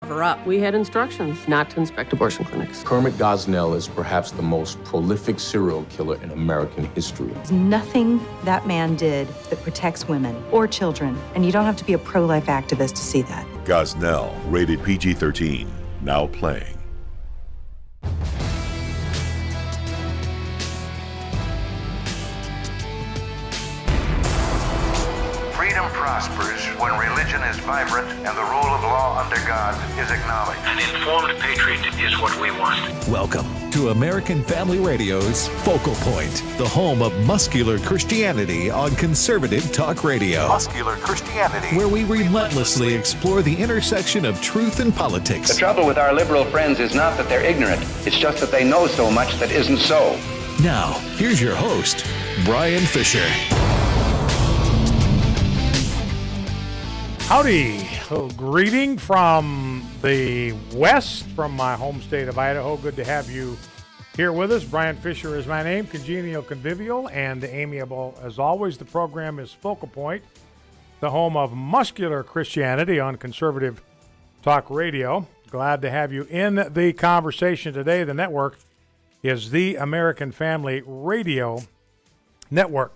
cover up. We had instructions not to inspect abortion clinics. Kermit Gosnell is perhaps the most prolific serial killer in American history. There's nothing that man did that protects women or children, and you don't have to be a pro-life activist to see that. Gosnell, rated PG-13, now playing. Freedom prospers when religion is vibrant and the rule of law under God is acknowledged. An informed patriot is what we want. Welcome to American Family Radio's Focal Point, the home of muscular Christianity on conservative talk radio. Muscular Christianity. Where we relentlessly explore the intersection of truth and politics. The trouble with our liberal friends is not that they're ignorant. It's just that they know so much that isn't so. Now, here's your host, Brian Fisher. Howdy. Greeting from the west, from my home state of Idaho. Good to have you here with us. Brian Fisher is my name, congenial, convivial, and amiable. As always, the program is Focal Point, the home of muscular Christianity on conservative talk radio. Glad to have you in the conversation today. The network is the American Family Radio Network.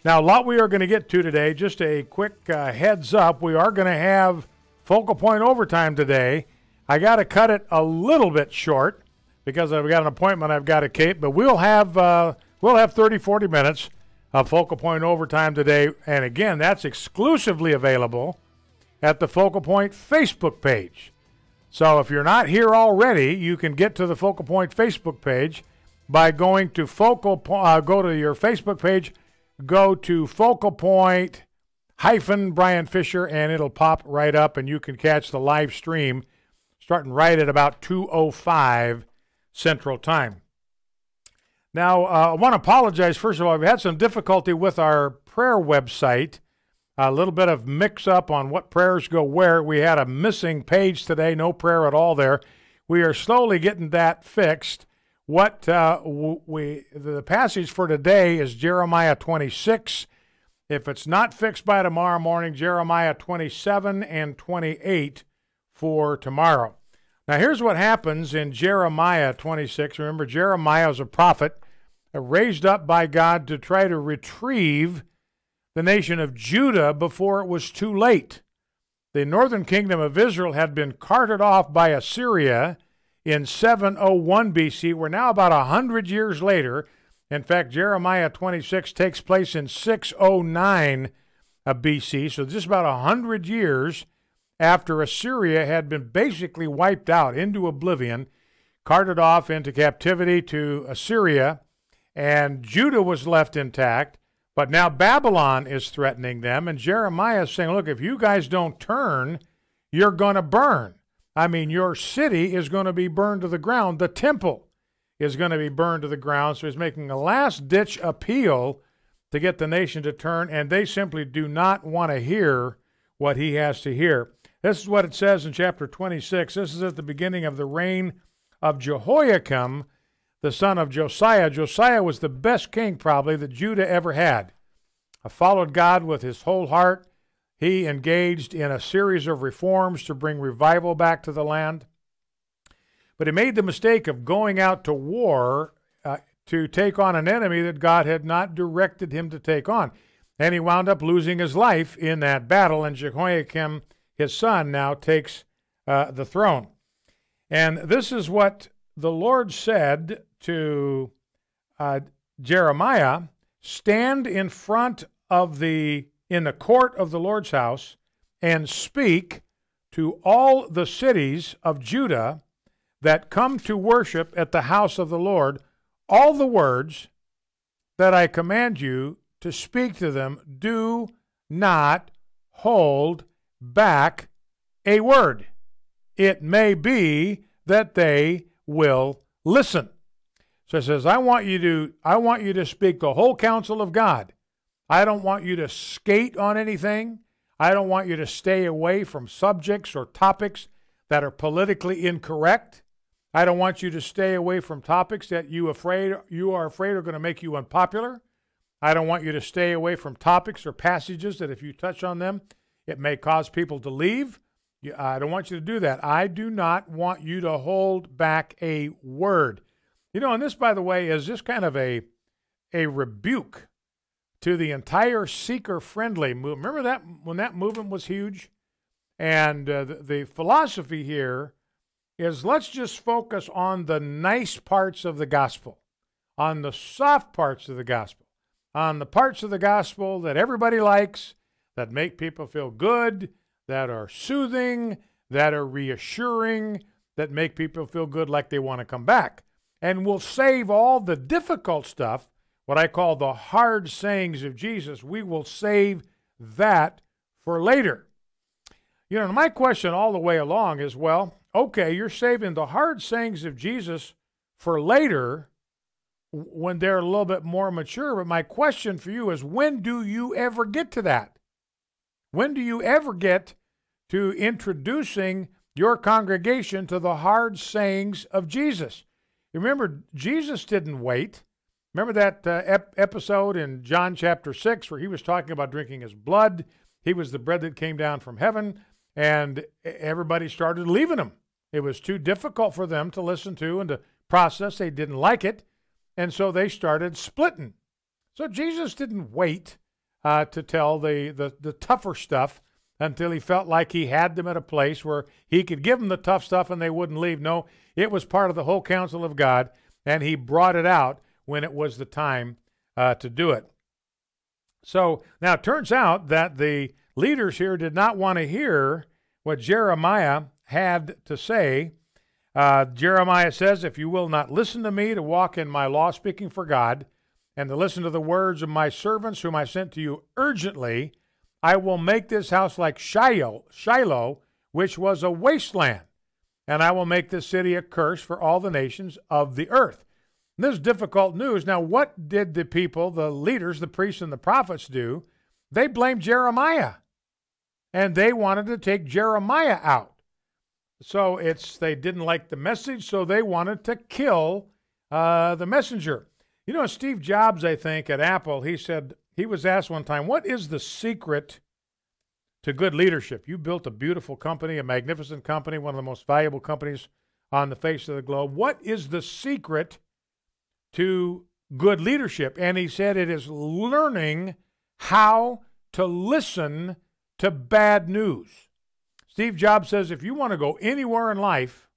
Now, a lot we are going to get to today. Just a quick heads up. We are going to have Focal Point overtime today. I got to cut it a little bit short because I've got an appointment I've got to keep. But we'll have 30, 40 minutes of Focal Point overtime today. And again, that's exclusively available at the Focal Point Facebook page. So if you're not here already, you can get to the Focal Point Facebook page by going to go to your Facebook page. Go to Focal Point Brian Fisher, and it'll pop right up, and you can catch the live stream starting right at about 2:05 Central Time. Now, I want to apologize. First of all, we've had some difficulty with our prayer website, a little bit of mix-up on what prayers go where. We had a missing page today, no prayer at all there. We are slowly getting that fixed. The passage for today is Jeremiah 26. If it's not fixed by tomorrow morning, Jeremiah 27 and 28 for tomorrow. Now, here's what happens in Jeremiah 26. Remember, Jeremiah is a prophet raised up by God to try to retrieve the nation of Judah before it was too late. The northern kingdom of Israel had been carted off by Assyria in 701 BC. We're now about 100 years later. In fact, Jeremiah 26 takes place in 609 BC, so just about 100 years after Assyria had been basically wiped out into oblivion, carted off into captivity to Assyria, and Judah was left intact, but now Babylon is threatening them, and Jeremiah is saying, look, if you guys don't turn, you're going to burn. I mean, your city is going to be burned to the ground. The temple is going to be burned to the ground. So he's making a last-ditch appeal to get the nation to turn, and they simply do not want to hear what he has to hear. This is what it says in chapter 26. This is at the beginning of the reign of Jehoiakim, the son of Josiah. Josiah was the best king, probably, that Judah ever had. Followed God with his whole heart. He engaged in a series of reforms to bring revival back to the land. But he made the mistake of going out to war to take on an enemy that God had not directed him to take on. And he wound up losing his life in that battle, and Jehoiakim, his son, now takes the throne. And this is what the Lord said to Jeremiah, stand in front of in the court of the Lord's house and speak to all the cities of Judah that come to worship at the house of the Lord all the words that I command you to speak to them. Do not hold back a word. It may be that they will listen. So it says, I want you to speak the whole counsel of God. I don't want you to skate on anything. I don't want you to stay away from subjects or topics that are politically incorrect. I don't want you to stay away from topics that you are afraid are going to make you unpopular. I don't want you to stay away from topics or passages that if you touch on them, it may cause people to leave. I don't want you to do that. I do not want you to hold back a word. You know, and this, by the way, is just kind of a rebuke to the entire seeker-friendly movement. Remember that when that movement was huge? And the philosophy here is let's just focus on the nice parts of the gospel, on the soft parts of the gospel, on the parts of the gospel that everybody likes, that make people feel good, that are soothing, that are reassuring, that make people feel good like they want to come back. And we'll save all the difficult stuff, what I call the hard sayings of Jesus, we will save that for later. You know, my question all the way along is, well, okay, you're saving the hard sayings of Jesus for later when they're a little bit more mature, but my question for you is, when do you ever get to that? When do you ever get to introducing your congregation to the hard sayings of Jesus? Remember, Jesus didn't wait. Remember that episode in John chapter 6 where he was talking about drinking his blood? He was the bread that came down from heaven, and everybody started leaving him. It was too difficult for them to listen to and to process. They didn't like it, and so they started splitting. So Jesus didn't wait to tell the tougher stuff until he felt like he had them at a place where he could give them the tough stuff and they wouldn't leave. No, it was part of the whole counsel of God, and he brought it out when it was the time to do it. So now it turns out that the leaders here did not want to hear what Jeremiah had to say. Jeremiah says, if you will not listen to me to walk in my law, speaking for God, and to listen to the words of my servants whom I sent to you urgently, I will make this house like Shiloh, which was a wasteland, and I will make this city a curse for all the nations of the earth. And this is difficult news. Now, what did the people, the leaders, the priests, and the prophets do? They blamed Jeremiah, and they wanted to take Jeremiah out. So they didn't like the message, so they wanted to kill the messenger. You know, Steve Jobs, I think, at Apple, he said, he was asked one time, what is the secret to good leadership? You built a beautiful company, a magnificent company, one of the most valuable companies on the face of the globe. What is the secret to good leadership? And he said it is learning how to listen to bad news. Steve Jobs says if you want to go anywhere in life,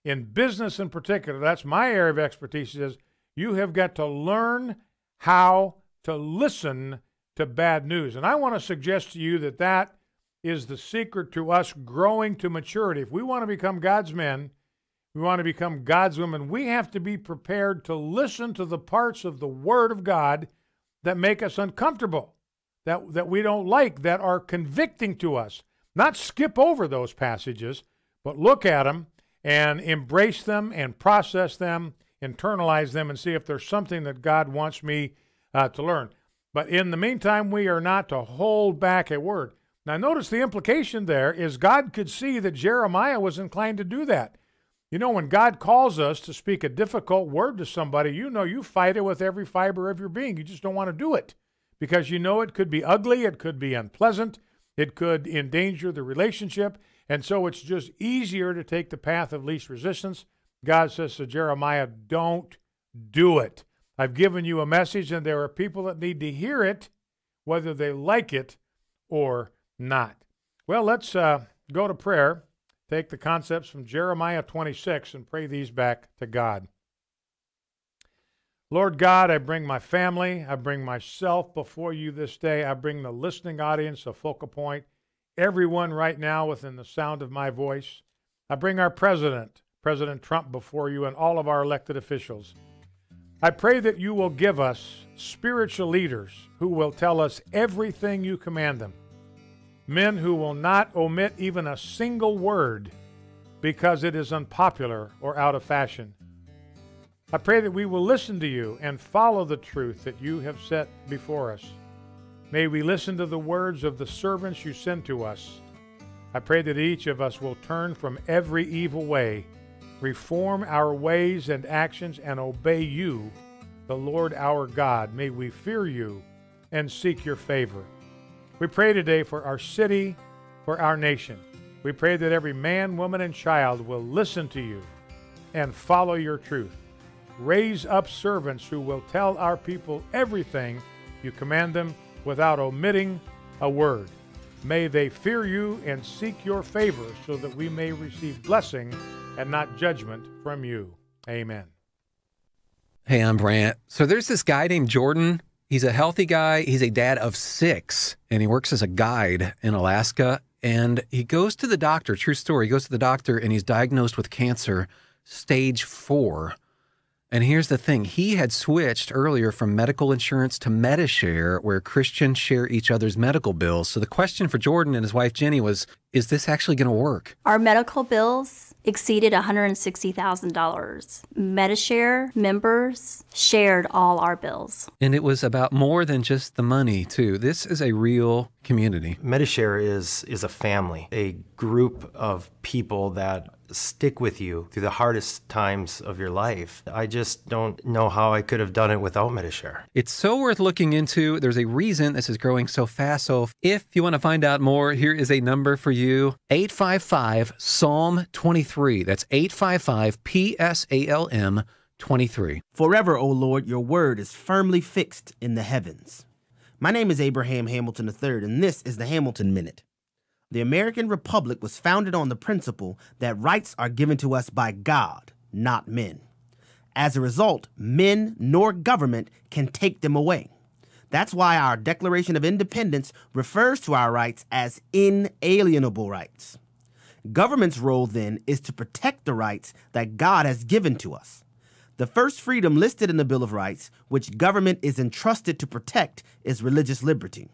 in business in particular, that's my area of expertise, is you have got to learn how to listen to bad news. And I want to suggest to you that that is the secret to us growing to maturity. If we want to become God's men, we want to become God's women, we have to be prepared to listen to the parts of the Word of God that make us uncomfortable, that we don't like, that are convicting to us. Not skip over those passages, but look at them and embrace them and process them, internalize them, and see if there's something that God wants me to learn. But in the meantime, we are not to hold back a word. Now, notice the implication there is God could see that Jeremiah was inclined to do that. You know, when God calls us to speak a difficult word to somebody, you know you fight it with every fiber of your being. You just don't want to do it because you know it could be ugly, it could be unpleasant, it could endanger the relationship, and so it's just easier to take the path of least resistance. God says to Jeremiah, don't do it. I've given you a message, and there are people that need to hear it, whether they like it or not. Well, let's go to prayer, take the concepts from Jeremiah 26, and pray these back to God. Lord God, I bring my family, I bring myself before you this day. I bring the listening audience of Focal Point, everyone right now within the sound of my voice. I bring our president, President Trump, before you and all of our elected officials. I pray that you will give us spiritual leaders who will tell us everything you command them. Men who will not omit even a single word because it is unpopular or out of fashion. I pray that we will listen to you and follow the truth that you have set before us. May we listen to the words of the servants you send to us. I pray that each of us will turn from every evil way, reform our ways and actions, and obey you, the Lord our God. May we fear you and seek your favor. We pray today for our city, for our nation. We pray that every man, woman, and child will listen to you and follow your truth. Raise up servants who will tell our people everything you command them without omitting a word. May they fear you and seek your favor so that we may receive blessing and not judgment from you. Amen. Hey, I'm Brant. So there's this guy named Jordan. He's a healthy guy. He's a dad of 6, and he works as a guide in Alaska. And he goes to the doctor, true story, he goes to the doctor and he's diagnosed with cancer, stage 4. And here's the thing, he had switched earlier from medical insurance to Medishare, where Christians share each other's medical bills. So the question for Jordan and his wife Jenny was, is this actually going to work? Our medical bills exceeded $160,000. Medishare members shared all our bills. And it was about more than just the money, too. This is a real community. Medishare is a family, a group of people that stick with you through the hardest times of your life. I just don't know how I could have done it without Medishare. It's so worth looking into. There's a reason this is growing so fast. So if you want to find out more, here is a number for you. 855-PSALM-23. That's 855-PSALM-23. Forever, O Lord, your word is firmly fixed in the heavens. My name is Abraham Hamilton III, and this is the Hamilton Minute. The American Republic was founded on the principle that rights are given to us by God, not men. As a result, men nor government can take them away. That's why our Declaration of Independence refers to our rights as inalienable rights. Government's role, then, is to protect the rights that God has given to us. The first freedom listed in the Bill of Rights, which government is entrusted to protect, is religious liberty.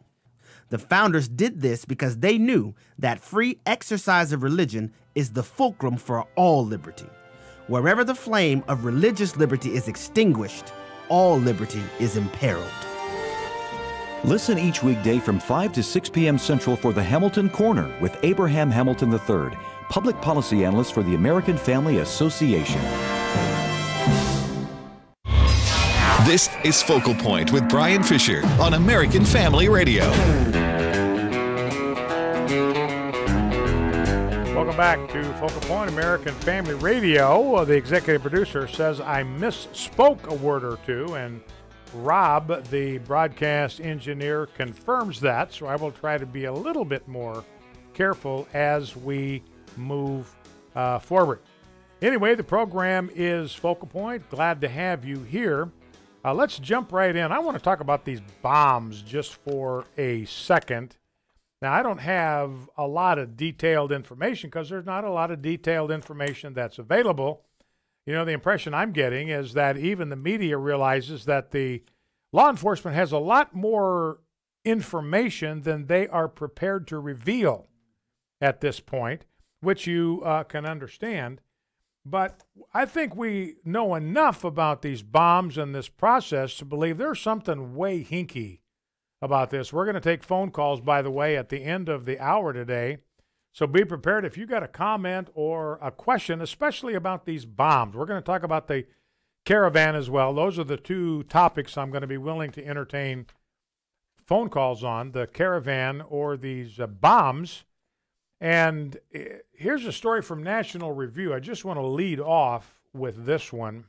The founders did this because they knew that free exercise of religion is the fulcrum for all liberty. Wherever the flame of religious liberty is extinguished, all liberty is imperiled. Listen each weekday from 5 to 6 p.m. Central for the Hamilton Corner with Abraham Hamilton III, Public Policy Analyst for the American Family Association. This is Focal Point with Brian Fisher on American Family Radio. Welcome back to Focal Point, American Family Radio. The executive producer says I misspoke a word or two, and Rob, the broadcast engineer, confirms that, so I will try to be a little bit more careful as we move forward. Anyway, the program is Focal Point. Glad to have you here. Let's jump right in. I want to talk about these bombs just for a second. Now, I don't have a lot of detailed information because there's not a lot of detailed information that's available. You know, the impression I'm getting is that even the media realizes that the law enforcement has a lot more information than they are prepared to reveal at this point, which you can understand. But I think we know enough about these bombs and this process to believe there's something way hinky about this. We're going to take phone calls, by the way, at the end of the hour today. So be prepared if you got a comment or a question, especially about these bombs. We're going to talk about the caravan as well. Those are the two topics I'm going to be willing to entertain phone calls on, the caravan or these bombs. And here's a story from National Review. I just want to lead off with this one.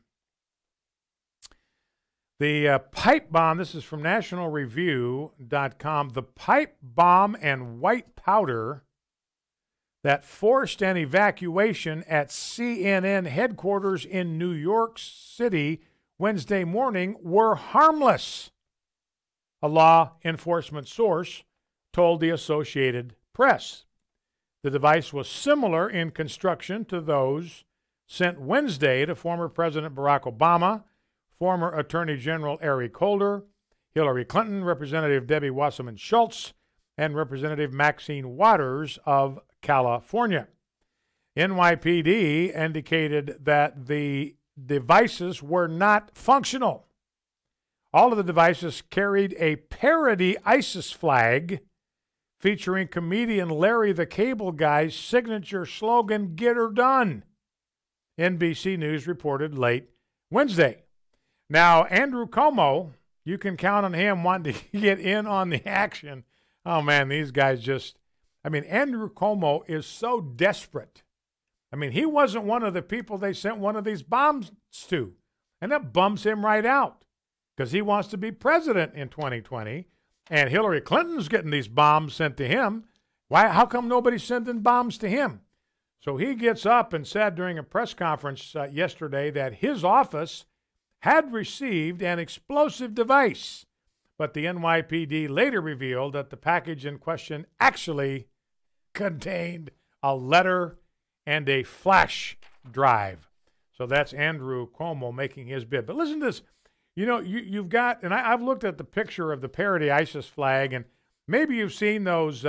The pipe bomb, this is from nationalreview.com, the pipe bomb and white powder that forced an evacuation at CNN headquarters in New York City Wednesday morning were harmless, a law enforcement source told the Associated Press. The device was similar in construction to those sent Wednesday to former President Barack Obama, former Attorney General Eric Holder, Hillary Clinton, Representative Debbie Wasserman Schultz, and Representative Maxine Waters of California. NYPD indicated that the devices were not functional. All of the devices carried a parody ISIS flag featuring comedian Larry the Cable Guy's signature slogan, "Get her done," NBC News reported late Wednesday. Now, Andrew Cuomo, you can count on him wanting to get in on the action. Oh, man, these guys just I mean, Andrew Cuomo is so desperate. I mean, he wasn't one of the people they sent one of these bombs to. And that bums him right out because he wants to be president in 2020. And Hillary Clinton's getting these bombs sent to him. Why? How come nobody's sending bombs to him? So he gets up and said during a press conference yesterday that his office had received an explosive device. But the NYPD later revealed that the package in question actually contained a letter and a flash drive. So that's Andrew Cuomo making his bid. But listen to this. You know, you've got, and I've looked at the picture of the parody ISIS flag, and maybe you've seen those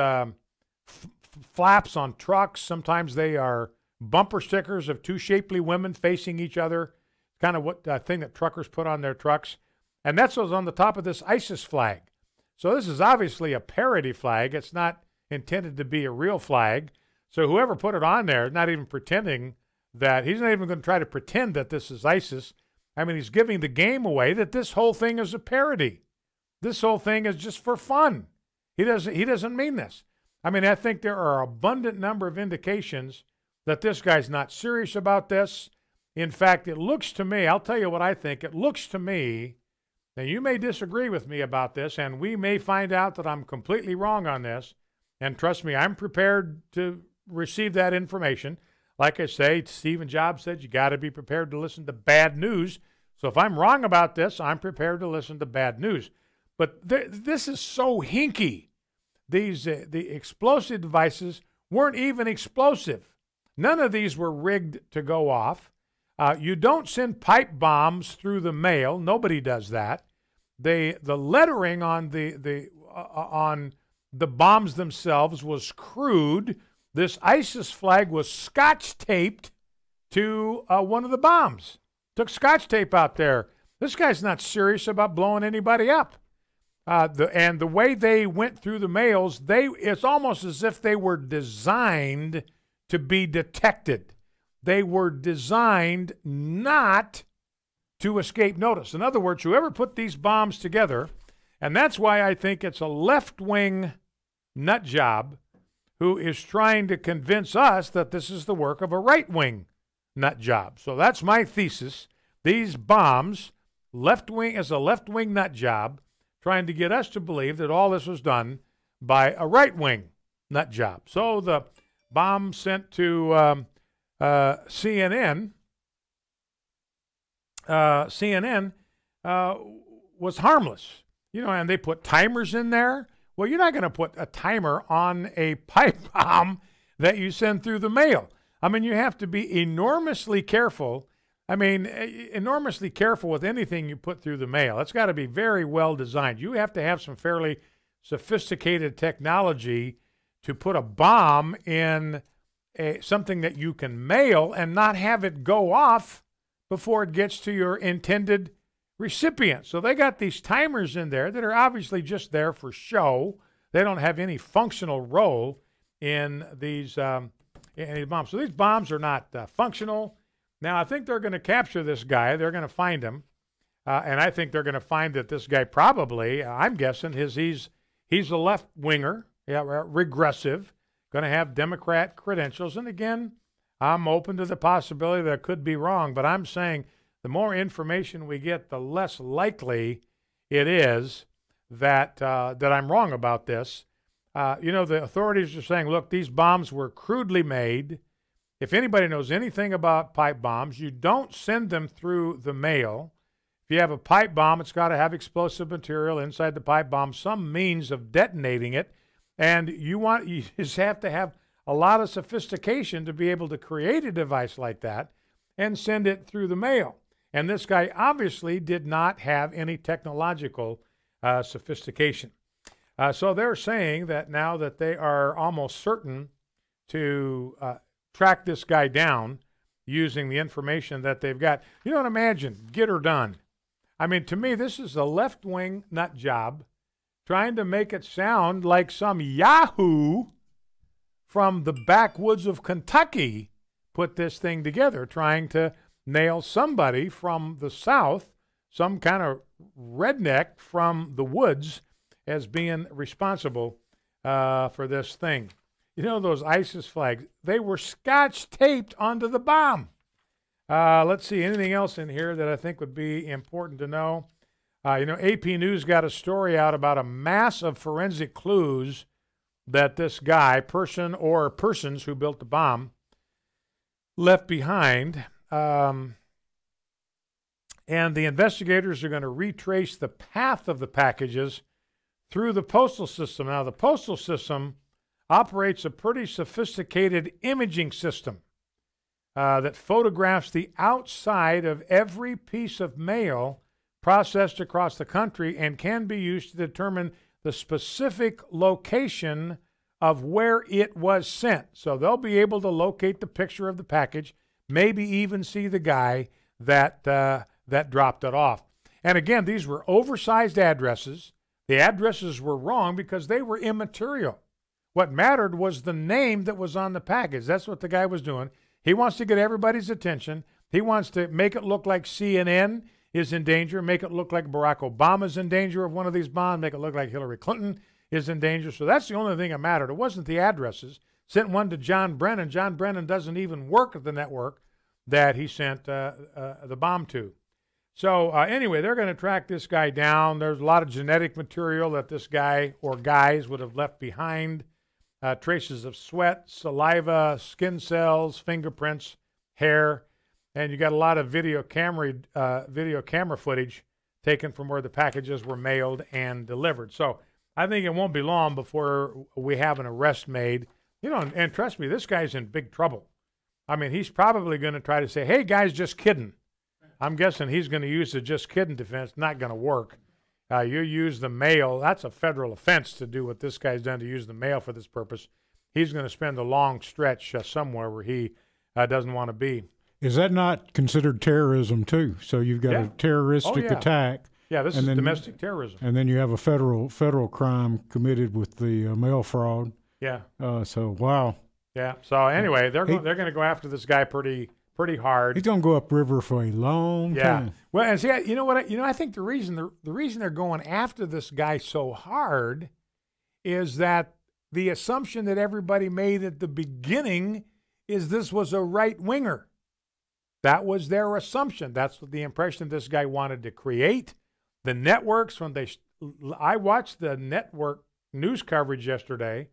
flaps on trucks. Sometimes they are bumper stickers of two shapely women facing each other, kind of what thing that truckers put on their trucks. And that's what's on the top of this ISIS flag. So this is obviously a parody flag. It's not intended to be a real flag. So whoever put it on there is not even pretending that, he's not even going to try to pretend that this is ISIS. I mean, he's giving the game away that this whole thing is a parody. This whole thing is just for fun. He doesn't mean this. I mean, I think there are abundant number of indications that this guy's not serious about this. In fact, it looks to me, I'll tell you what I think, it looks to me, now you may disagree with me about this, and we may find out that I'm completely wrong on this, and trust me, I'm prepared to receive that information. Like I say, Stephen Jobs said you got to be prepared to listen to bad news. So if I'm wrong about this, I'm prepared to listen to bad news. But this is so hinky. These the explosive devices weren't even explosive. None of these were rigged to go off. You don't send pipe bombs through the mail. Nobody does that. The lettering on the bombs themselves was crude. This ISIS flag was scotch taped to one of the bombs. Took scotch tape out there. This guy's not serious about blowing anybody up. And the way they went through the mails, it's almost as if they were designed to be detected. They were designed not to escape notice. In other words, whoever put these bombs together, and that's why I think it's a left-wing nut job who is trying to convince us that this is the work of a right-wing nut job. So that's my thesis. These bombs, left-wing is a left-wing nut job trying to get us to believe that all this was done by a right-wing nut job. So the bomb sent to CNN was harmless. You know, and they put timers in there. Well, you're not going to put a timer on a pipe bomb that you send through the mail. I mean, you have to be enormously careful. I mean, enormously careful with anything you put through the mail. It's got to be very well designed. You have to have some fairly sophisticated technology to put a bomb in something that you can mail and not have it go off before it gets to your intended recipient. So they got these timers in there that are obviously just there for show. They don't have any functional role in these bombs. So these bombs are not functional. Now, I think they're going to capture this guy. They're going to find him. And I think they're going to find that this guy probably, I'm guessing, he's a left-winger, regressive, going to have Democrat credentials. And again, I'm open to the possibility that I could be wrong, but I'm saying the more information we get, the less likely it is that I'm wrong about this. The authorities are saying, look, these bombs were crudely made. If anybody knows anything about pipe bombs, you don't send them through the mail. If you have a pipe bomb, it's got to have explosive material inside the pipe bomb, some means of detonating it. And you just have to have a lot of sophistication to be able to create a device like that and send it through the mail. And this guy obviously did not have any technological sophistication. So they're saying that now that they are almost certain to track this guy down using the information that they've got. You don't imagine, get her done. I mean, to me, this is a left-wing nut job trying to make it sound like some yahoo from the backwoods of Kentucky put this thing together, trying to nail somebody from the South, some kind of redneck from the woods, as being responsible for this thing. You know those ISIS flags? They were scotch taped onto the bomb. Let's see, anything else in here that I think would be important to know? AP News got a story out about a mass of forensic clues that this guy, person or persons who built the bomb, left behind. And the investigators are going to retrace the path of the packages through the postal system. Now, the postal system operates a pretty sophisticated imaging system that photographs the outside of every piece of mail processed across the country and can be used to determine the specific location of where it was sent. So they'll be able to locate the picture of the package, maybe even see the guy that dropped it off. And again, these were oversized addresses. The addresses were wrong because they were immaterial. What mattered was the name that was on the package. That's what the guy was doing. He wants to get everybody's attention. He wants to make it look like CNN is in danger, make it look like Barack Obama's in danger of one of these bombs, make it look like Hillary Clinton is in danger. So that's the only thing that mattered. It wasn't the addresses. Sent one to John Brennan. John Brennan doesn't even work at the network that he sent the bomb to. So anyway, they're going to track this guy down. There's a lot of genetic material that this guy or guys would have left behind. Traces of sweat, saliva, skin cells, fingerprints, hair, and you got a lot of video camera footage taken from where the packages were mailed and delivered. So I think it won't be long before we have an arrest made. And trust me, this guy's in big trouble. I mean, he's probably going to try to say, "Hey, guys, just kidding." I'm guessing he's going to use the just kidding defense. Not going to work. You use the mail. That's a federal offense to do what this guy's done, to use the mail for this purpose. He's going to spend a long stretch somewhere where he doesn't want to be. Is that not considered terrorism too? So you've got a terroristic attack. Yeah, this is domestic terrorism. And then you have a federal crime committed with the mail fraud. Yeah. So wow. Yeah. So anyway, they're going to go after this guy pretty hard. He's going to go upriver for a long time. Well, and see, you know what? I think the reason they're going after this guy so hard is that the assumption that everybody made at the beginning is this was a right winger. That was their assumption. That's the impression this guy wanted to create. The networks, I watched the network news coverage yesterday,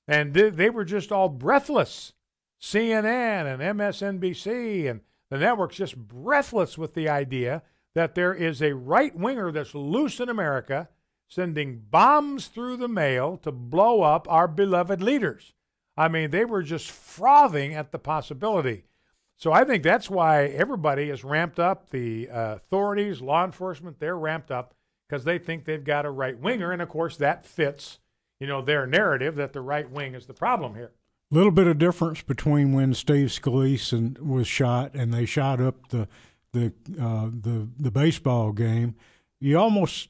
and they were just all breathless. CNN and MSNBC and the network's just breathless with the idea that there is a right-winger that's loose in America sending bombs through the mail to blow up our beloved leaders. I mean, they were just frothing at the possibility. So I think that's why everybody is ramped up. The authorities, law enforcement, they're ramped up because they think they've got a right-winger. And, of course, that fits, their narrative that the right wing is the problem here. A little bit of difference between when Steve Scalise was shot and they shot up the baseball game. You almost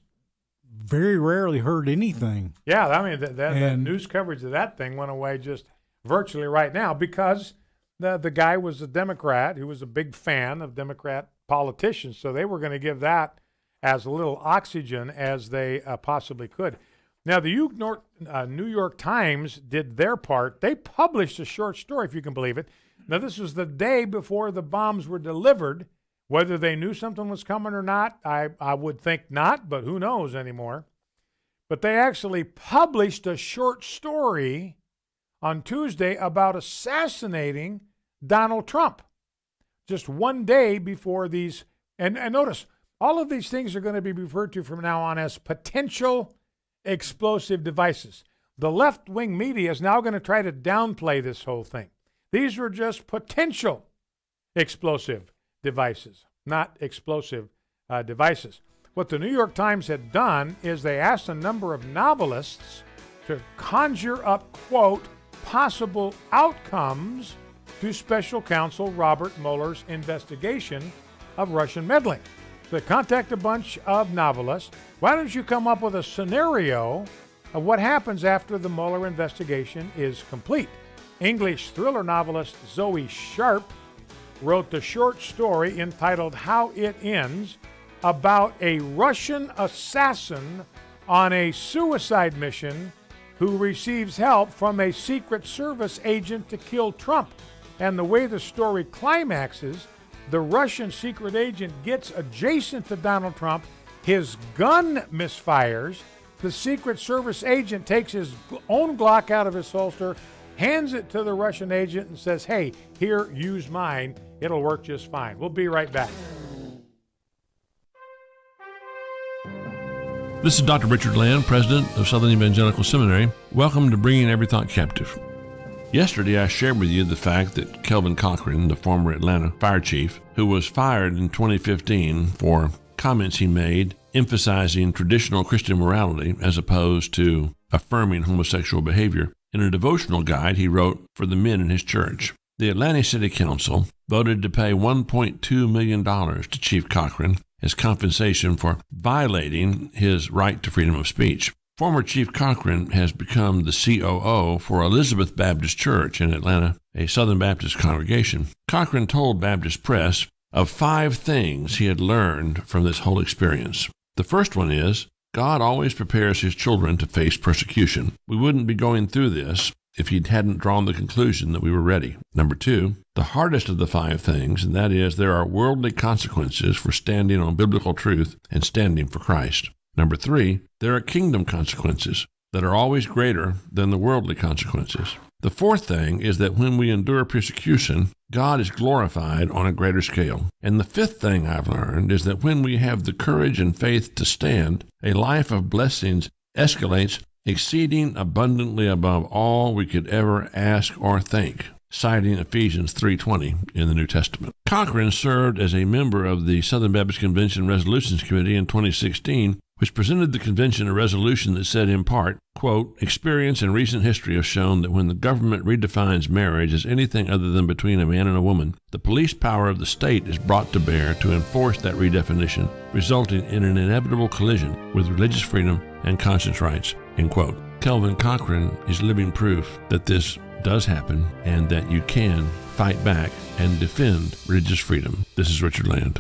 very rarely heard anything. Yeah, I mean, the news coverage of that thing went away just virtually right now because the guy was a Democrat who was a big fan of Democrat politicians. So they were going to give that as little oxygen as they possibly could. Now, the New York Times did their part. They published a short story, if you can believe it. Now, this was the day before the bombs were delivered. Whether they knew something was coming or not, I would think not, but who knows anymore. But they actually published a short story on Tuesday about assassinating Donald Trump. Just one day before these, and notice, all of these things are going to be referred to from now on as potential explosive devices. The left-wing media is now going to try to downplay this whole thing. These were just potential explosive devices, not explosive devices. What the New York Times had done is they asked a number of novelists to conjure up, quote, possible outcomes to Special Counsel Robert Mueller's investigation of Russian meddling. So they contact a bunch of novelists. Why don't you come up with a scenario of what happens after the Mueller investigation is complete? English thriller novelist Zoe Sharp wrote the short story entitled How It Ends, about a Russian assassin on a suicide mission who receives help from a Secret Service agent to kill Trump. And the way the story climaxes, the Russian secret agent gets adjacent to Donald Trump, his gun misfires, the Secret Service agent takes his own Glock out of his holster, hands it to the Russian agent and says, hey, here, use mine. It'll work just fine. We'll be right back. This is Dr. Richard Land, president of Southern Evangelical Seminary. Welcome to Bringing Every Thought Captive. Yesterday, I shared with you the fact that Kelvin Cochran, the former Atlanta fire chief, who was fired in 2015 for comments he made emphasizing traditional Christian morality as opposed to affirming homosexual behavior, in a devotional guide he wrote for the men in his church. The Atlanta City Council voted to pay $1.2 million to Chief Cochran as compensation for violating his right to freedom of speech. Former Chief Cochran has become the COO for Elizabeth Baptist Church in Atlanta, a Southern Baptist congregation. Cochran told Baptist Press of 5 things he had learned from this whole experience. The first one is, God always prepares his children to face persecution. We wouldn't be going through this if he hadn't drawn the conclusion that we were ready. Number 2, the hardest of the 5 things, and that is there are worldly consequences for standing on biblical truth and standing for Christ. Number 3, there are kingdom consequences that are always greater than the worldly consequences. The 4th thing is that when we endure persecution, God is glorified on a greater scale. And the 5th thing I've learned is that when we have the courage and faith to stand, a life of blessings escalates, exceeding abundantly above all we could ever ask or think, citing Ephesians 3:20 in the New Testament. Cochran served as a member of the Southern Baptist Convention Resolutions Committee in 2016, which presented the convention a resolution that said in part, quote, experience and recent history have shown that when the government redefines marriage as anything other than between a man and a woman, the police power of the state is brought to bear to enforce that redefinition, resulting in an inevitable collision with religious freedom and conscience rights, end quote. Kelvin Cochran is living proof that this does happen and that you can fight back and defend religious freedom. This is Richard Land.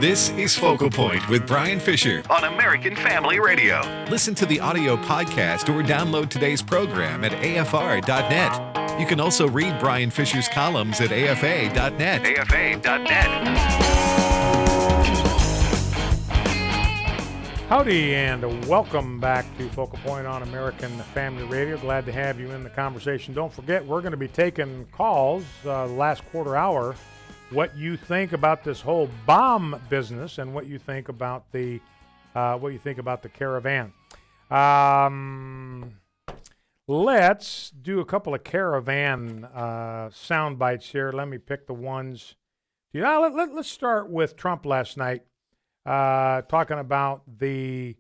This is Focal Point with Brian Fisher on American Family Radio. Listen to the audio podcast or download today's program at afr.net. You can also read Brian Fisher's columns at afa.net. afa.net. Howdy and welcome back to Focal Point on American Family Radio. Glad to have you in the conversation. Don't forget, we're going to be taking calls the last quarter hour. What you think about this whole bomb business and what you think about the caravan. Let's do a couple of caravan sound bites here. Let me pick the ones. Let's start with Trump last night, talking about the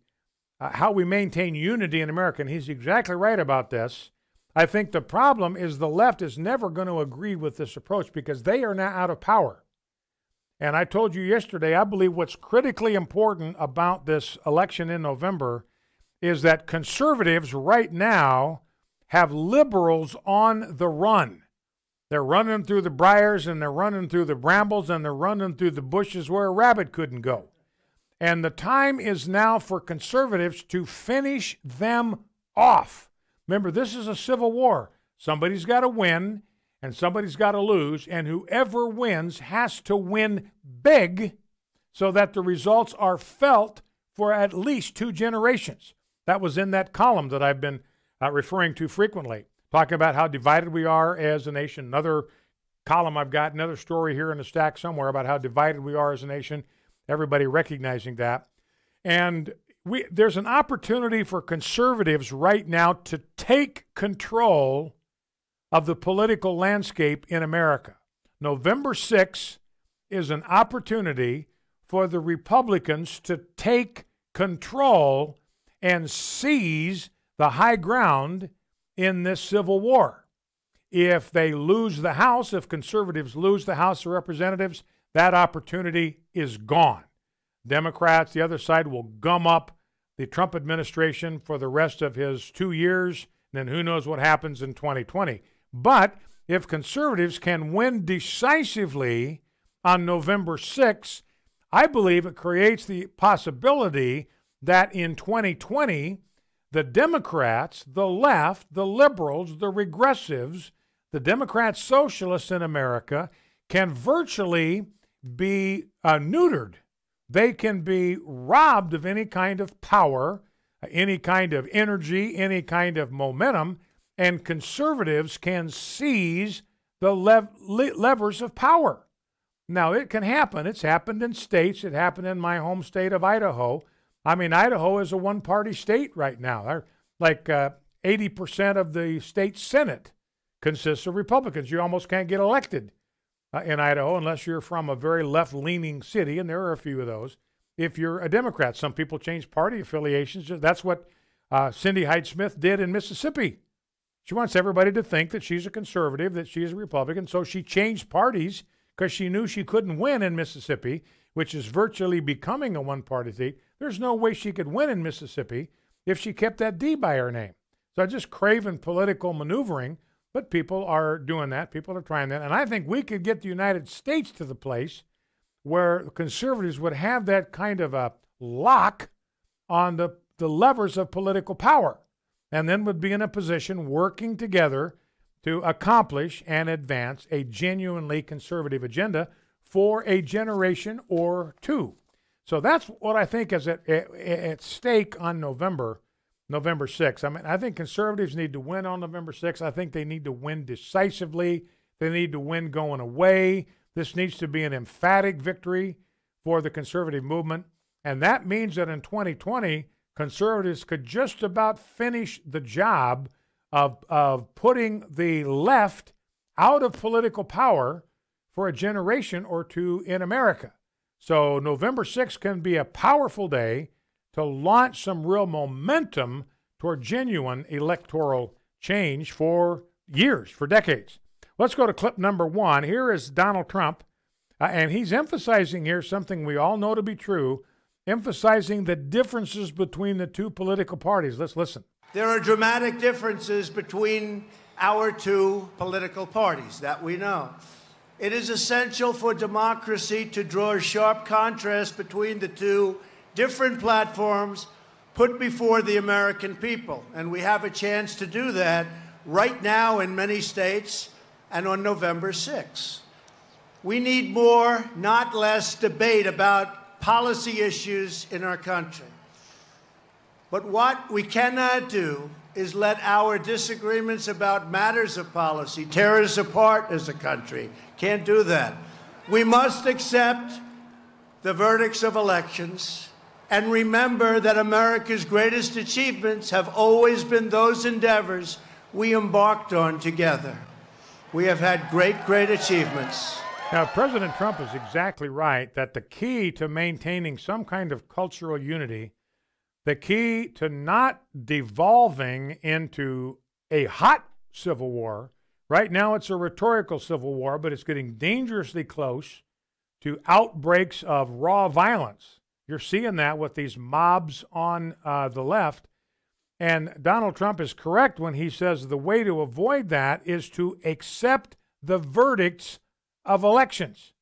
how we maintain unity in America. And he's exactly right about this. I think the problem is the left is never going to agree with this approach because they are now out of power. And I told you yesterday, I believe what's critically important about this election in November is that conservatives right now have liberals on the run. They're running through the briars and they're running through the brambles and they're running through the bushes where a rabbit couldn't go. And the time is now for conservatives to finish them off. Remember, this is a civil war. Somebody's got to win and somebody's got to lose, and whoever wins has to win big so that the results are felt for at least 2 generations. That was in that column that I've been referring to frequently, talking about how divided we are as a nation. Another column I've got, another story here in the stack somewhere about how divided we are as a nation, everybody recognizing that. And there's an opportunity for conservatives right now to take control of the political landscape in America. November 6th is an opportunity for the Republicans to take control and seize the high ground in this civil war. If they lose the House, if conservatives lose the House of Representatives, that opportunity is gone. Democrats, the other side, will gum up the Trump administration for the rest of his 2 years, and then who knows what happens in 2020. But if conservatives can win decisively on November 6th, I believe it creates the possibility that in 2020, the Democrats, the left, the liberals, the regressives, the Democrat socialists in America can virtually be neutered. They can be robbed of any kind of power, any kind of energy, any kind of momentum, and conservatives can seize the levers of power. Now, it can happen. It's happened in states. It happened in my home state of Idaho. I mean, Idaho is a one-party state right now. Like 80% of the state Senate consists of Republicans. You almost can't get elected in Idaho unless you're from a very left-leaning city, and there are a few of those, if you're a Democrat. Some people change party affiliations. That's what Cindy Hyde-Smith did in Mississippi. She wants everybody to think that she's a conservative, that she's a Republican, so she changed parties because she knew she couldn't win in Mississippi, which is virtually becoming a one-party state. There's no way she could win in Mississippi if she kept that D by her name. So just craven political maneuvering, but people are doing that. People are trying that. And I think we could get the United States to the place where conservatives would have that kind of a lock on the levers of political power, and then would be in a position working together to accomplish and advance a genuinely conservative agenda for a generation or two. So that's what I think is at stake on November 6th. I mean, I think conservatives need to win on November 6th. I think they need to win decisively. They need to win going away. This needs to be an emphatic victory for the conservative movement. And that means that in 2020, conservatives could just about finish the job of putting the left out of political power for a generation or two in America. So November 6th can be a powerful day to launch some real momentum toward genuine electoral change for years, for decades. Let's go to clip number 1. Here is Donald Trump, and he's emphasizing here something we all know to be true, emphasizing the differences between the two political parties. Let's listen. There are dramatic differences between our two political parties, that we know. It is essential for democracy to draw a sharp contrast between the two different platforms put before the American people. And we have a chance to do that right now in many states and on November 6th. We need more, not less, debate about policy issues in our country. But what we cannot do is let our disagreements about matters of policy tear us apart as a country. Can't do that. We must accept the verdicts of elections and remember that America's greatest achievements have always been those endeavors we embarked on together. We have had great, great achievements. Now, President Trump is exactly right that the key to maintaining some kind of cultural unity, the key to not devolving into a hot civil war, right now it's a rhetorical civil war, but it's getting dangerously close to outbreaks of raw violence. You're seeing that with these mobs on the left. And Donald Trump is correct when he says the way to avoid that is to accept the verdicts of elections.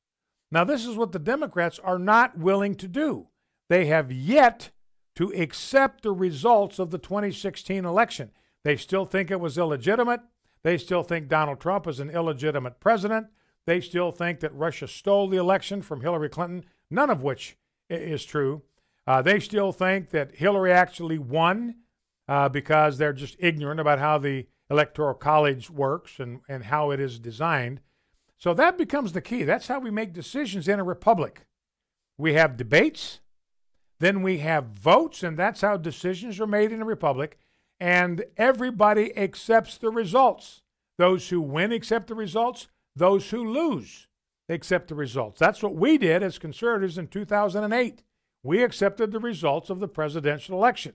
Now, this is what the Democrats are not willing to do. They have yet to accept the results of the 2016 election. They still think it was illegitimate. They still think Donald Trump is an illegitimate president. They still think that Russia stole the election from Hillary Clinton, none of which is true. They still think that Hillary actually won because they're just ignorant about how the Electoral College works and how it is designed. So that becomes the key. That's how we make decisions in a republic. We have debates, then we have votes, and that's how decisions are made in a republic, and everybody accepts the results. Those who win accept the results. Those who lose accept the results. That's what we did as conservatives in 2008. We accepted the results of the presidential election.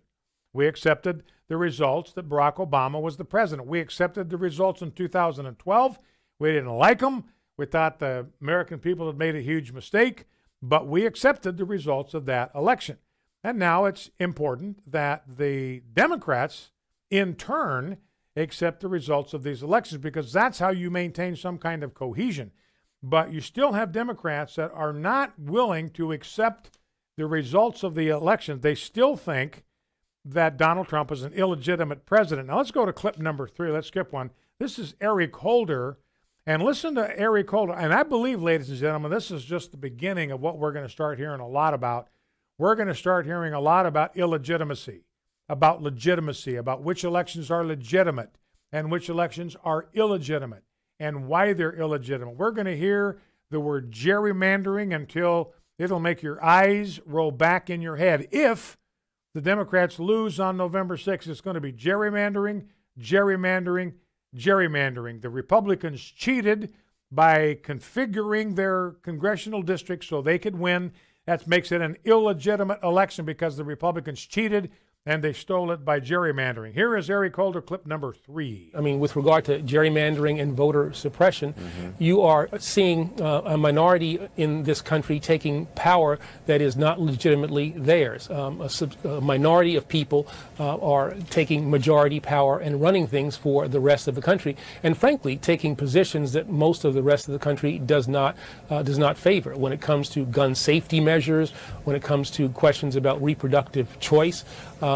We accepted the results that Barack Obama was the president. We accepted the results in 2012. We didn't like them. We thought the American people had made a huge mistake, but we accepted the results of that election. And now it's important that the Democrats, in turn, accept the results of these elections, because that's how you maintain some kind of cohesion. But you still have Democrats that are not willing to accept the results of the election, they still think that Donald Trump is an illegitimate president. Now let's go to clip number 3. Let's skip one. This is Eric Holder. And listen to Eric Holder. And I believe, ladies and gentlemen, this is just the beginning of what we're going to start hearing a lot about. We're going to start hearing a lot about illegitimacy, about legitimacy, about which elections are legitimate and which elections are illegitimate and why they're illegitimate. We're going to hear the word gerrymandering until it'll make your eyes roll back in your head. If the Democrats lose on November 6th, it's going to be gerrymandering, gerrymandering, gerrymandering. The Republicans cheated by configuring their congressional districts so they could win. That makes it an illegitimate election because the Republicans cheated and they stole it by gerrymandering. Here is Eric Holder, clip number 3. I mean, with regard to gerrymandering and voter suppression, you are seeing a minority in this country taking power that is not legitimately theirs. A minority of people are taking majority power and running things for the rest of the country, and frankly, taking positions that most of the rest of the country does not favor. When it comes to gun safety measures, when it comes to questions about reproductive choice,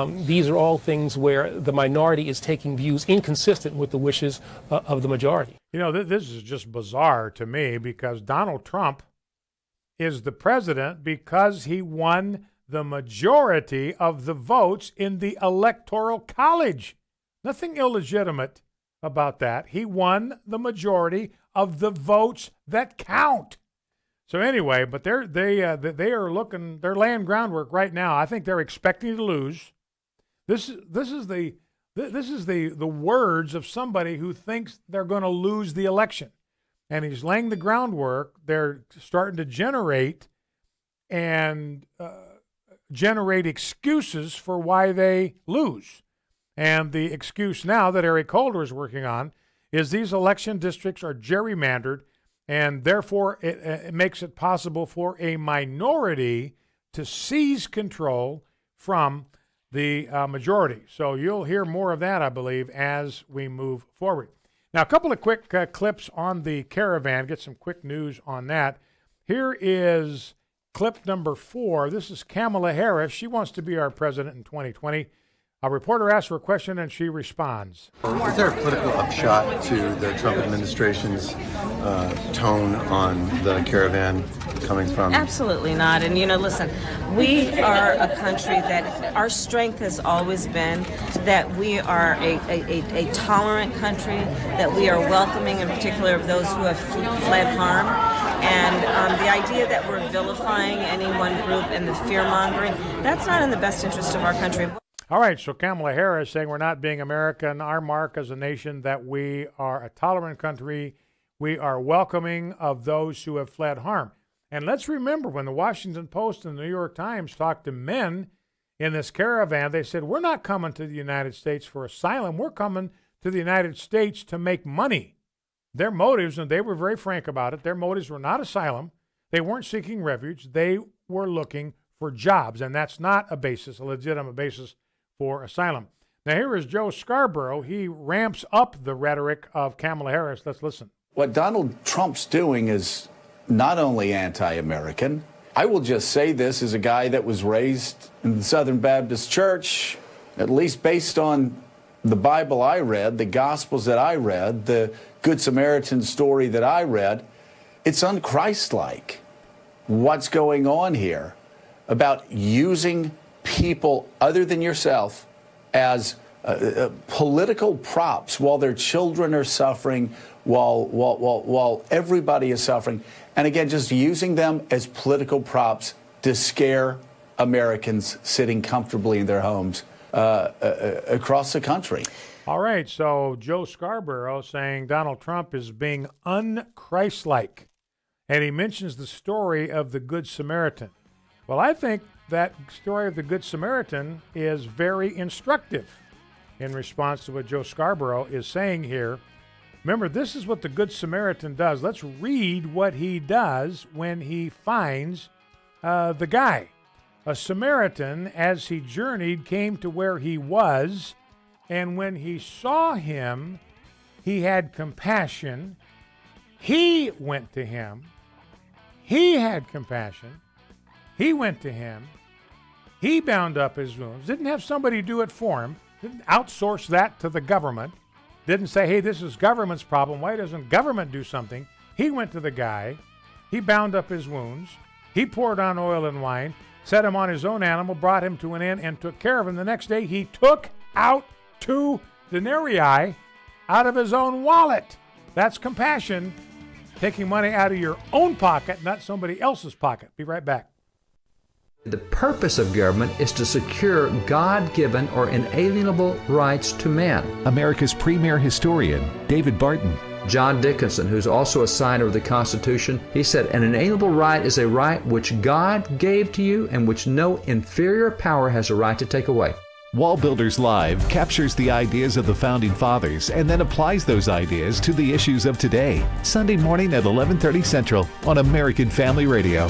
these are all things where the minority is taking views inconsistent with the wishes of the majority. You know, this is just bizarre to me because Donald Trump is the president because he won the majority of the votes in the Electoral College. Nothing illegitimate about that. He won the majority of the votes that count. So anyway, but they are looking, they're laying groundwork right now. I think they're expecting to lose. This is the words of somebody who thinks they're going to lose the election, and he's laying the groundwork. They're starting to generate excuses for why they lose, and the excuse now that Eric Holder is working on is these election districts are gerrymandered, and therefore it makes it possible for a minority to seize control from the majority. So you'll hear more of that, I believe, as we move forward. Now, a couple of quick clips on the caravan, get some quick news on that. Here is clip number 4. This is Kamala Harris. She wants to be our president in 2020. A reporter asks her a question, and she responds. Is there a political upshot to the Trump administration's tone on the caravan coming from? Absolutely not. And, listen, we are a country that our strength has always been that we are a tolerant country, that we are welcoming, in particular, of those who have fled harm. And the idea that we're vilifying any one group and the fear-mongering, that's not in the best interest of our country. All right, so Kamala Harris saying we're not being American. Our mark as a nation that we are a tolerant country. We are welcoming of those who have fled harm. And let's remember when the Washington Post and the New York Times talked to men in this caravan, they said, we're not coming to the United States for asylum. We're coming to the United States to make money. Their motives, and they were very frank about it, their motives were not asylum. They weren't seeking refuge. They were looking for jobs, and that's not a legitimate basis for asylum. Now, here is Joe Scarborough. He ramps up the rhetoric of Kamala Harris. Let's listen. What Donald Trump's doing is not only anti-American. I will just say this as a guy that was raised in the Southern Baptist Church, at least based on the Bible I read, the Gospels that I read, the Good Samaritan story that I read. It's un-Christ-like what's going on here about using people other than yourself as political props while their children are suffering, while everybody is suffering. And again, just using them as political props to scare Americans sitting comfortably in their homes across the country. All right, so Joe Scarborough saying Donald Trump is being un-Christ-like. And he mentions the story of the Good Samaritan. Well, I think that story of the Good Samaritan is very instructive in response to what Joe Scarborough is saying here. Remember, this is what the Good Samaritan does. Let's read what he does when he finds the guy. A Samaritan, as he journeyed, came to where he was, and when he saw him, he had compassion. He went to him. He had compassion. He went to him. He bound up his wounds. Didn't have somebody do it for him. Didn't outsource that to the government. Didn't say, hey, this is government's problem. Why doesn't government do something? He went to the guy. He bound up his wounds. He poured on oil and wine, set him on his own animal, brought him to an inn, and took care of him. The next day, he took out 2 denarii out of his own wallet. That's compassion, taking money out of your own pocket, not somebody else's pocket. Be right back. The purpose of government is to secure God-given or inalienable rights to man. America's premier historian, David Barton. John Dickinson, who's also a signer of the Constitution, he said, an inalienable right is a right which God gave to you and which no inferior power has a right to take away. Wall Builders Live captures the ideas of the Founding Fathers and then applies those ideas to the issues of today. Sunday morning at 11:30 Central on American Family Radio.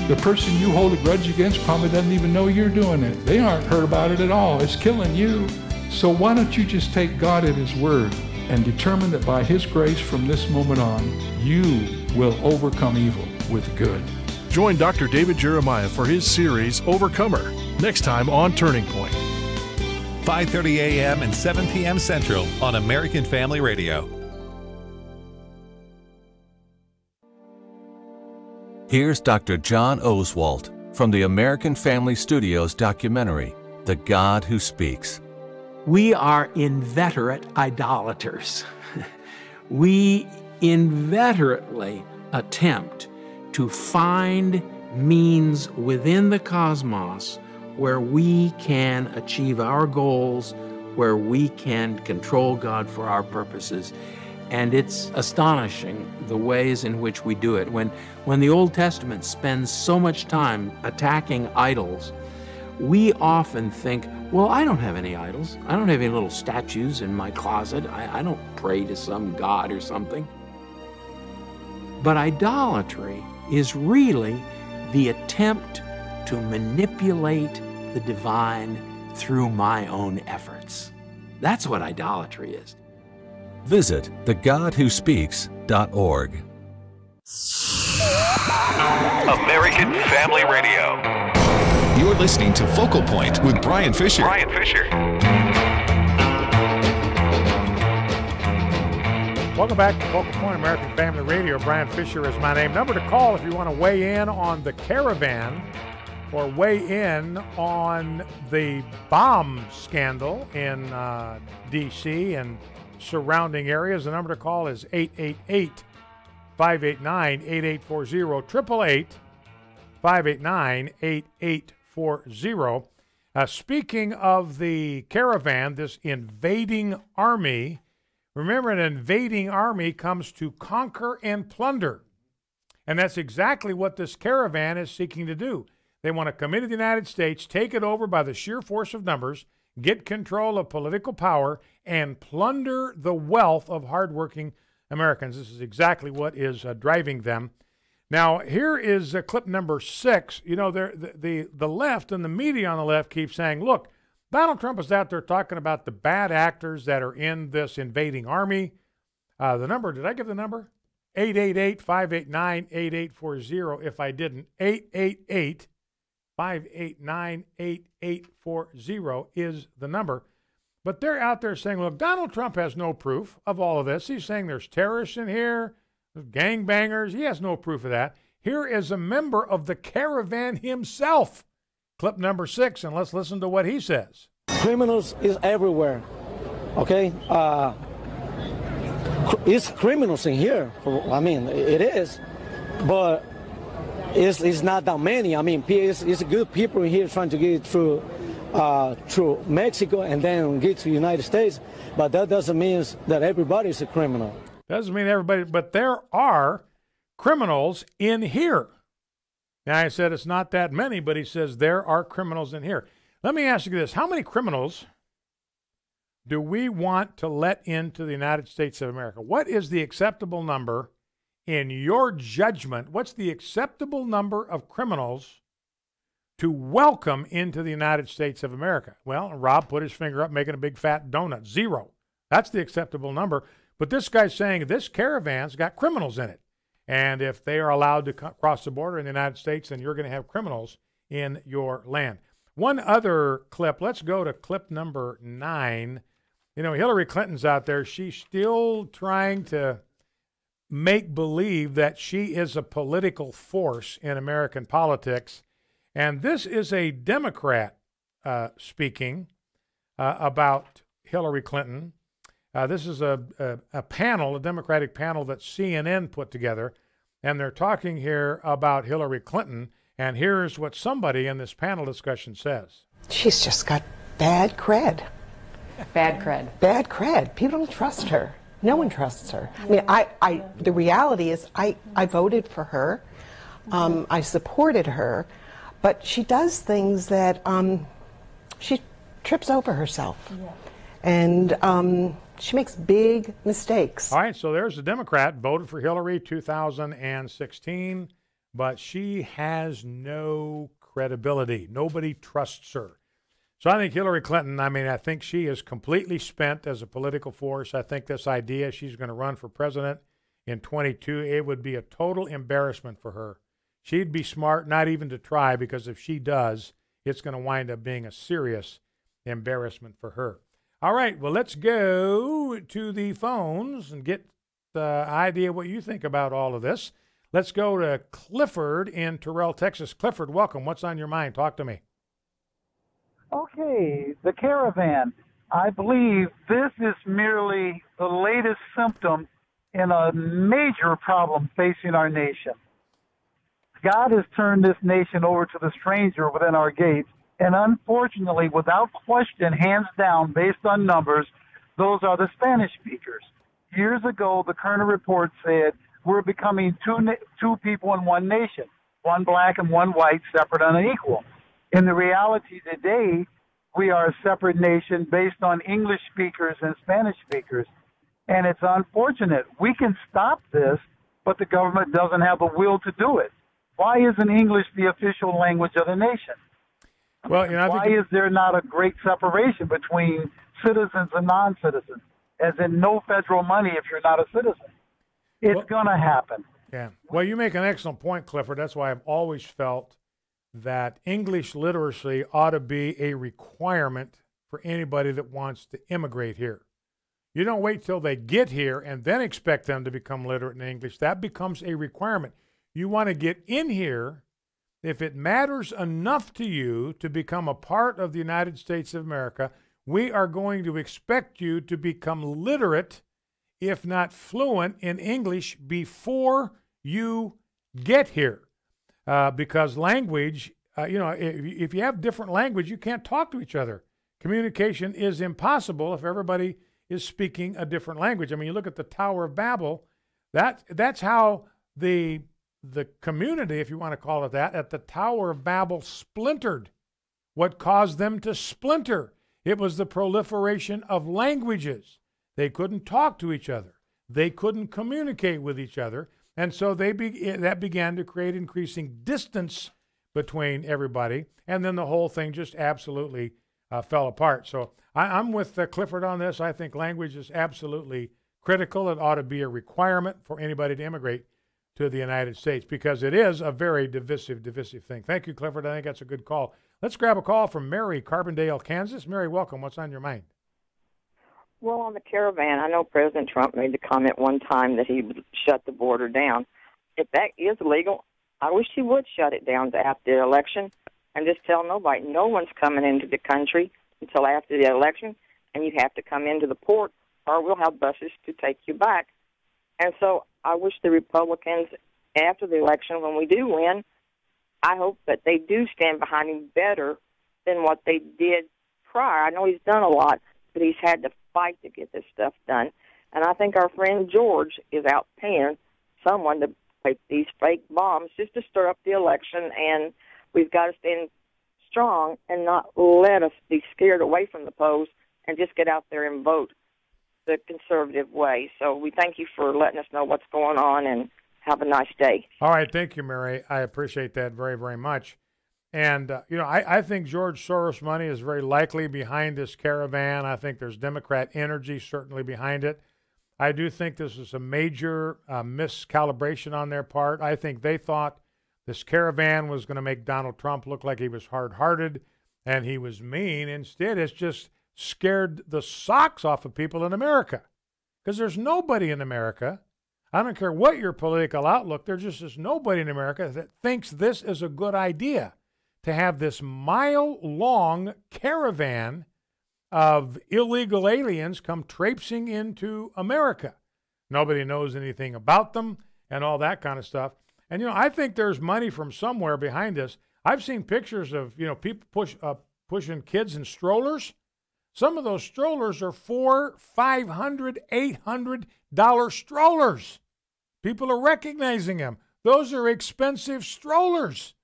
The person you hold a grudge against probably doesn't even know you're doing it. They aren't hurt about it at all. It's killing you. So why don't you just take God at His word and determine that by His grace from this moment on, you will overcome evil with good. Join Dr. David Jeremiah for his series, Overcomer, next time on Turning Point. 5:30 a.m. and 7 p.m. Central on American Family Radio. Here's Dr. John Oswalt from the American Family Studios documentary, The God Who Speaks. We are inveterate idolaters. We inveterately attempt to find means within the cosmos where we can achieve our goals, where we can control God for our purposes. And it's astonishing the ways in which we do it. When the Old Testament spends so much time attacking idols, we often think, well, I don't have any idols. I don't have any little statues in my closet. I don't pray to some god or something. But idolatry is really the attempt to manipulate the divine through my own efforts. That's what idolatry is. Visit thegodwhospeaks.org. American Family Radio. You're listening to Focal Point with Brian Fisher. Brian Fisher. Welcome back to Focal Point, American Family Radio. Brian Fisher is my name. Number to call if you want to weigh in on the caravan or weigh in on the bomb scandal in D.C. and surrounding areas. The number to call is 888-589-8840, 888-589-8840. Speaking of the caravan, this invading army, remember, an invading army comes to conquer and plunder. And that's exactly what this caravan is seeking to do. They want to come into the United States, take it over by the sheer force of numbers, get control of political power, and plunder the wealth of hardworking Americans. This is exactly what is driving them. Now, here is clip number 6. You know, the left and the media on the left keep saying, look, Donald Trump is out there talking about the bad actors that are in this invading army. The number, did I give the number? 888-589-8840. If I didn't, 888-589-8840 is the number. But they're out there saying, look, Donald Trump has no proof of all of this. He's saying there's terrorists in here, there's gangbangers. He has no proof of that. Here is a member of the caravan himself. Clip number 6, and let's listen to what he says. Criminals is everywhere, okay? It's criminals in here. I mean, it is, but it's not that many. I mean, it's good people in here trying to get through Mexico and then get to the United States, but that doesn't mean that everybody's a criminal. Doesn't mean everybody, but there are criminals in here. Now, I said it's not that many, but he says there are criminals in here. Let me ask you this. How many criminals do we want to let into the United States of America? What is the acceptable number in your judgment? What's the acceptable number of criminals to welcome into the United States of America? Well, Rob put his finger up, making a big fat donut. 0. That's the acceptable number. But this guy's saying this caravan's got criminals in it. And if they are allowed to cross the border in the United States, then you're going to have criminals in your land. One other clip. Let's go to clip number 9. You know, Hillary Clinton's out there. She's still trying to make believe that she is a political force in American politics. And this is a Democrat speaking about Hillary Clinton. This is a panel, a Democratic panel that CNN put together, and they're talking here about Hillary Clinton, and here's what somebody in this panel discussion says. She's just got bad cred. Bad cred. Bad cred. People don't trust her. No one trusts her. I mean, the reality is I voted for her. I supported her, but she does things that she trips over herself. Yeah. And she makes big mistakes. All right, so there's a Democrat, voted for Hillary 2016, but she has no credibility. Nobody trusts her. So I think Hillary Clinton, I think she is completely spent as a political force. I think this idea she's going to run for president in 22, it would be a total embarrassment for her. She'd be smart not even to try, because if she does, it's going to wind up being a serious embarrassment for her. All right, well, let's go to the phones and get the idea what you think about all of this. Let's go to Clifford in Terrell, Texas. Clifford, welcome. What's on your mind? Talk to me. Okay, the caravan. I believe this is merely the latest symptom in a major problem facing our nation. God has turned this nation over to the stranger within our gates. And unfortunately, without question, hands down, based on numbers, those are the Spanish speakers. Years ago, the Kerner report said we're becoming two people in one nation, one black and one white, separate and unequal. In the reality today, we are a separate nation based on English speakers and Spanish speakers. And it's unfortunate. We can stop this, but the government doesn't have the will to do it. Why isn't English the official language of the nation? Well, why is there not a great separation between citizens and non-citizens? As in no federal money if you're not a citizen. It's going to happen. Yeah. Well, you make an excellent point, Clifford. That's why I've always felt that English literacy ought to be a requirement for anybody that wants to immigrate here. You don't wait till they get here and then expect them to become literate in English. That becomes a requirement. You want to get in here. If it matters enough to you to become a part of the United States of America, we are going to expect you to become literate, if not fluent, in English before you get here. Because language, if you have different language, you can't talk to each other. Communication is impossible if everybody is speaking a different language. You look at the Tower of Babel, that's how the community, if you want to call it that, at the Tower of Babel splintered. What caused them to splinter? It was the proliferation of languages. They couldn't talk to each other. They couldn't communicate with each other. And so that began to create increasing distance between everybody. And then the whole thing just absolutely fell apart. So I'm with Clifford on this. I think language is absolutely critical. It ought to be a requirement for anybody to immigrate to the United States, because it is a very divisive thing. Thank you, Clifford. I think that's a good call. Let's grab a call from Mary, Carbondale, Kansas. Mary, welcome. What's on your mind? Well, on the caravan, I know President Trump made the comment one time that he would shut the border down. If that is legal, I wish he would shut it down after the election and just tell nobody, no one's coming into the country until after the election, and you have to come into the port or we'll have buses to take you back. And so I wish the Republicans, after the election, when we do win, I hope that they do stand behind him better than what they did prior. I know he's done a lot, but he's had to fight to get this stuff done. And I think our friend George is out paying someone to play these fake bombs just to stir up the election, and we've got to stand strong and not let us be scared away from the polls and just get out there and vote the conservative way. So we thank you for letting us know what's going on, and have a nice day. All right. Thank you, Mary. I appreciate that very, very much. And, I think George Soros money is very likely behind this caravan. I think there's Democrat energy certainly behind it. I do think this is a major miscalibration on their part. I think they thought this caravan was going to make Donald Trump look like he was hard-hearted and he was mean. Instead, it's just scared the socks off of people in America, because there's nobody in America, I don't care what your political outlook, there just is nobody in America that thinks this is a good idea, to have this mile-long caravan of illegal aliens come traipsing into America. Nobody knows anything about them and all that kind of stuff. And, I think there's money from somewhere behind this. I've seen pictures of, people pushing kids in strollers. Some of those strollers are $400, $500, $800 strollers. People are recognizing them. Those are expensive strollers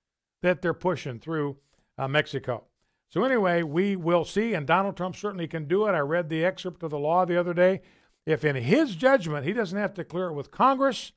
that they're pushing through Mexico. So anyway, we will see, and Donald Trump certainly can do it. I read the excerpt of the law the other day. If in his judgment he doesn't have to clear it with Congress,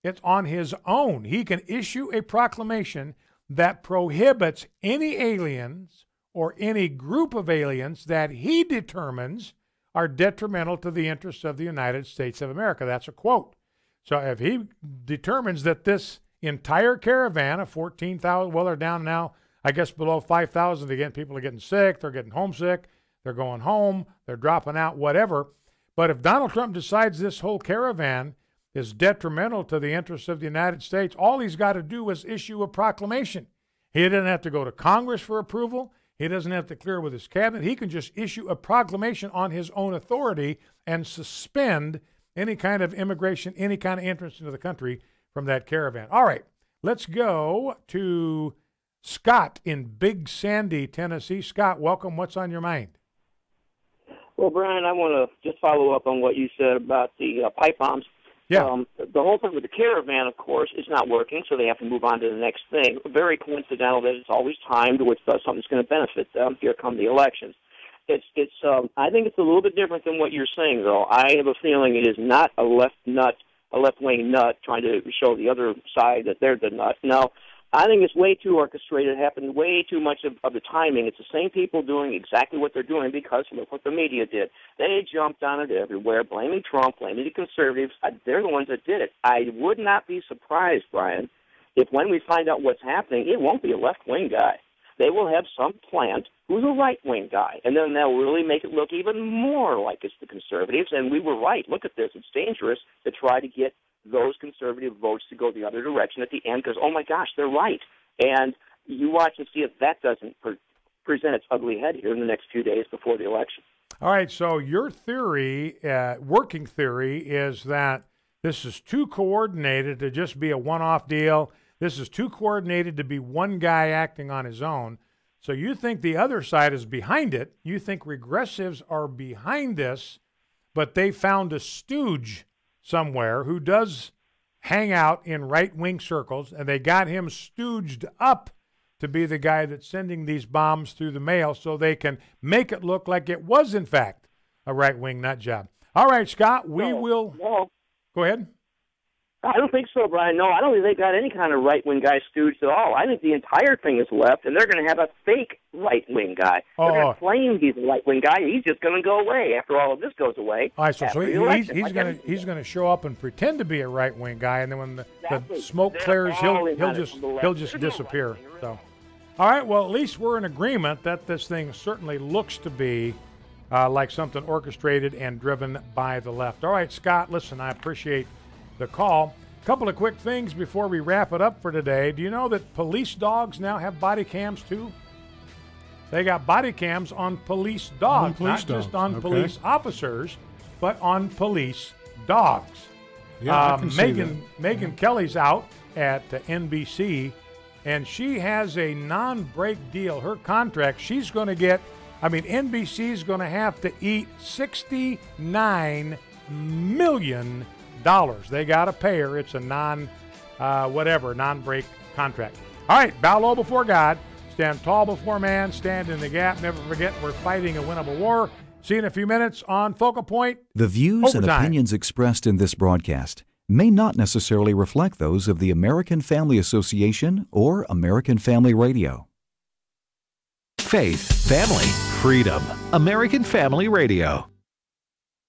it's on his own. He can issue a proclamation that prohibits any aliens or any group of aliens that he determines are detrimental to the interests of the United States of America. That's a quote. So if he determines that this entire caravan of 14,000, well, they're down now, I guess, below 5,000 again. People are getting sick. They're getting homesick. They're going home. They're dropping out, whatever. But if Donald Trump decides this whole caravan is detrimental to the interests of the United States, all he's got to do is issue a proclamation. He doesn't have to go to Congress for approval. He doesn't have to clear with his cabinet. He can just issue a proclamation on his own authority and suspend any kind of immigration, any kind of entrance into the country from that caravan. All right, let's go to Scott in Big Sandy, Tennessee. Scott, welcome. What's on your mind? Well, Brian, I want to just follow up on what you said about the pipe bombs. Yeah. The whole thing with the caravan, of course, is not working, so they have to move on to the next thing. Very coincidental that it's always timed with something that's going to benefit them. Here come the elections. I think it's a little bit different than what you're saying, though. I have a feeling it is not a left-wing nut trying to show the other side that they're the nut. No, I think it's way too orchestrated. It happened way too much of the timing. It's the same people doing exactly what they're doing because look what the media did. They jumped on it everywhere, blaming Trump, blaming the conservatives. They're the ones that did it. I would not be surprised, Brian, if when we find out what's happening, it won't be a left-wing guy. They will have some plant who's a right-wing guy, and then they'll really make it look even more like it's the conservatives. And we were right. Look at this. It's dangerous to try to get those conservative votes to go the other direction at the end because, oh, my gosh, they're right. And you watch and see if that doesn't present its ugly head here in the next few days before the election. All right, so your theory, working theory, is that this is too coordinated to just be a one-off deal. This is too coordinated to be one guy acting on his own. So you think the other side is behind it. You think regressives are behind this, but they found a stooge somewhere who does hang out in right-wing circles, and they got him stooged up to be the guy that's sending these bombs through the mail so they can make it look like it was, in fact, a right-wing nut job. All right, Scott, we will... No. Go ahead. I don't think so, Brian. No, I don't think they got any kind of right-wing guy stooged at all. I think the entire thing is left, and they're going to have a fake right-wing guy. They're going to claim he's a right-wing guy, and he's just going to go away after all of this goes away. All right, so he's going to show up and pretend to be a right-wing guy, and then when the smoke clears, he'll just disappear. So, all right, well, at least we're in agreement that this thing certainly looks to be like something orchestrated and driven by the left. All right, Scott, listen, I appreciate the call. A couple of quick things before we wrap it up for today. Do you know that police dogs now have body cams too? They got body cams on police dogs, not just on police officers, but on police dogs. Yeah, I can see that. Megyn Kelly's out at NBC, and she has a non-break deal. Her contract, she's going to get, NBC's going to have to eat $69 million. They got to pay her. It's a non-break contract. All right, bow low before God, stand tall before man, stand in the gap. Never forget we're fighting a winnable war. See you in a few minutes on Focal Point. The views and opinions expressed in this broadcast may not necessarily reflect those of the American Family Association or American Family Radio. Faith, family, freedom. American Family Radio.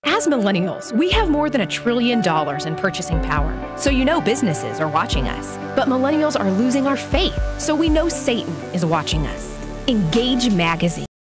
As millennials, we have more than $1 trillion in purchasing power, so you know businesses are watching us. But millennials are losing our faith, so we know Satan is watching us. Engage Magazine